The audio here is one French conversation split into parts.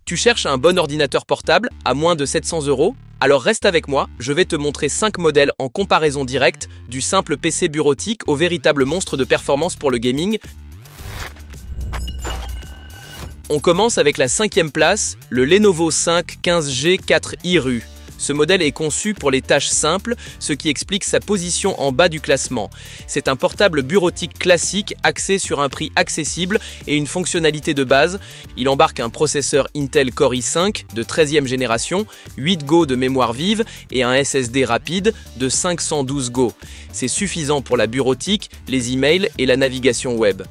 Tu cherches un bon ordinateur portable à moins de 700 €? Alors reste avec moi, je vais te montrer 5 modèles en comparaison directe, du simple PC bureautique au véritable monstre de performance pour le gaming. On commence avec la 5e place, le Lenovo 5 15G 4i-RU. Ce modèle est conçu pour les tâches simples, ce qui explique sa position en bas du classement. C'est un portable bureautique classique axé sur un prix accessible et une fonctionnalité de base. Il embarque un processeur Intel Core i5 de 13e génération, 8 Go de mémoire vive et un SSD rapide de 512 Go. C'est suffisant pour la bureautique, les emails et la navigation web.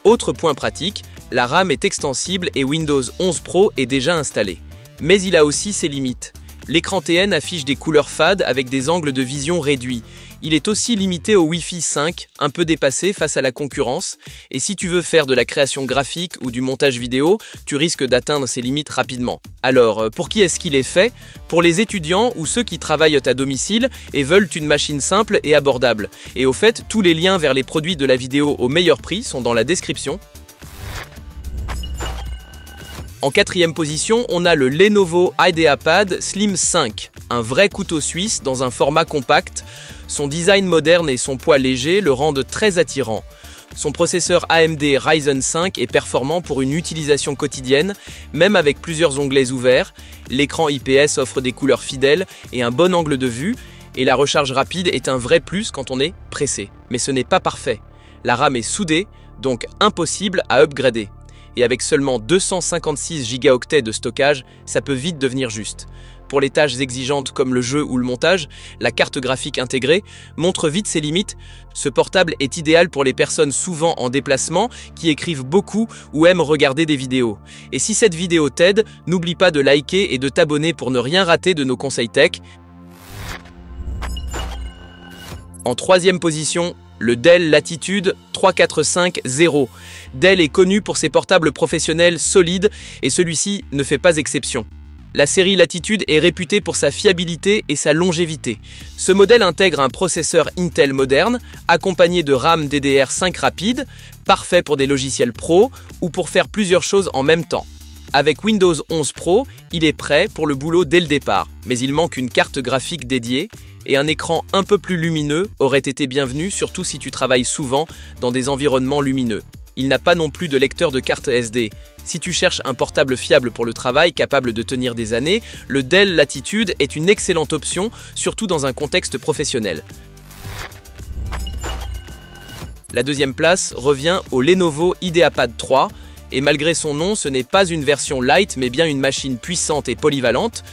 Autre point pratique, la RAM est extensible et Windows 11 Pro est déjà installé. Mais il a aussi ses limites. L'écran TN affiche des couleurs fades avec des angles de vision réduits. Il est aussi limité au Wi-Fi 5, un peu dépassé face à la concurrence. Et si tu veux faire de la création graphique ou du montage vidéo, tu risques d'atteindre ces limites rapidement. Alors, pour qui est-ce qu'il est fait? Pour les étudiants ou ceux qui travaillent à domicile et veulent une machine simple et abordable. Et au fait, tous les liens vers les produits de la vidéo au meilleur prix sont dans la description. En 4e position, on a le Lenovo IdeaPad Slim 5, un vrai couteau suisse dans un format compact. Son design moderne et son poids léger le rendent très attirant. Son processeur AMD Ryzen 5 est performant pour une utilisation quotidienne, même avec plusieurs onglets ouverts. L'écran IPS offre des couleurs fidèles et un bon angle de vue, et la recharge rapide est un vrai plus quand on est pressé. Mais ce n'est pas parfait. La RAM est soudée, donc impossible à upgrader. Et avec seulement 256 Go de stockage, ça peut vite devenir juste. Pour les tâches exigeantes comme le jeu ou le montage, la carte graphique intégrée montre vite ses limites. Ce portable est idéal pour les personnes souvent en déplacement, qui écrivent beaucoup ou aiment regarder des vidéos. Et si cette vidéo t'aide, n'oublie pas de liker et de t'abonner pour ne rien rater de nos conseils tech. En 3e position, le Dell Latitude 3450. Dell est connu pour ses portables professionnels solides et celui-ci ne fait pas exception. La série Latitude est réputée pour sa fiabilité et sa longévité. Ce modèle intègre un processeur Intel moderne, accompagné de RAM DDR5 rapide, parfait pour des logiciels pro ou pour faire plusieurs choses en même temps. Avec Windows 11 Pro, il est prêt pour le boulot dès le départ, mais il manque une carte graphique dédiée et un écran un peu plus lumineux aurait été bienvenu, surtout si tu travailles souvent dans des environnements lumineux. Il n'a pas non plus de lecteur de carte SD. Si tu cherches un portable fiable pour le travail, capable de tenir des années, le Dell Latitude est une excellente option, surtout dans un contexte professionnel. La 2e place revient au Lenovo IdeaPad 3, et malgré son nom, ce n'est pas une version light, mais bien une machine puissante et polyvalente.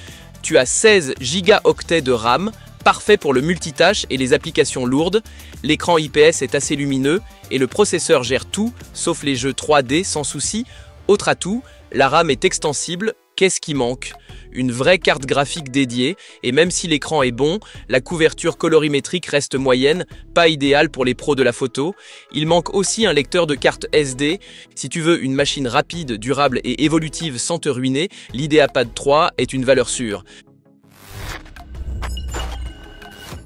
Tu as 16 Go de RAM, parfait pour le multitâche et les applications lourdes. L'écran IPS est assez lumineux et le processeur gère tout, sauf les jeux 3D sans souci. Autre atout, la RAM est extensible. Qu'est-ce qui manque? Une vraie carte graphique dédiée, et même si l'écran est bon, la couverture colorimétrique reste moyenne, pas idéale pour les pros de la photo. Il manque aussi un lecteur de carte SD. Si tu veux une machine rapide, durable et évolutive sans te ruiner, l'IdeaPad 3 est une valeur sûre.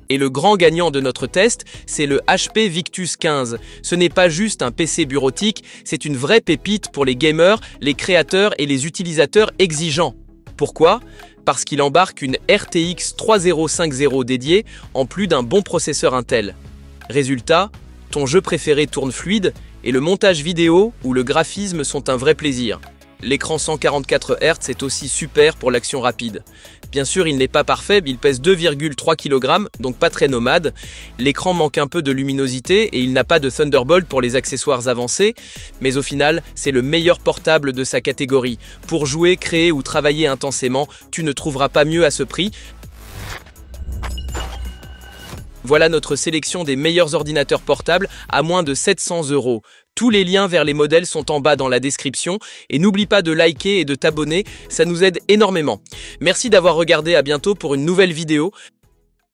Et le grand gagnant de notre test, c'est le HP Victus 15. Ce n'est pas juste un PC bureautique, c'est une vraie pépite pour les gamers, les créateurs et les utilisateurs exigeants. Pourquoi? Parce qu'il embarque une RTX 3050 dédiée, en plus d'un bon processeur Intel. Résultat, ton jeu préféré tourne fluide et le montage vidéo ou le graphisme sont un vrai plaisir. L'écran 144 Hz est aussi super pour l'action rapide. Bien sûr, il n'est pas parfait, il pèse 2,3 kg, donc pas très nomade. L'écran manque un peu de luminosité et il n'a pas de Thunderbolt pour les accessoires avancés, mais au final, c'est le meilleur portable de sa catégorie. Pour jouer, créer ou travailler intensément, tu ne trouveras pas mieux à ce prix. Voilà notre sélection des meilleurs ordinateurs portables à moins de 700 €. Tous les liens vers les modèles sont en bas dans la description et n'oublie pas de liker et de t'abonner, ça nous aide énormément. Merci d'avoir regardé, à bientôt pour une nouvelle vidéo.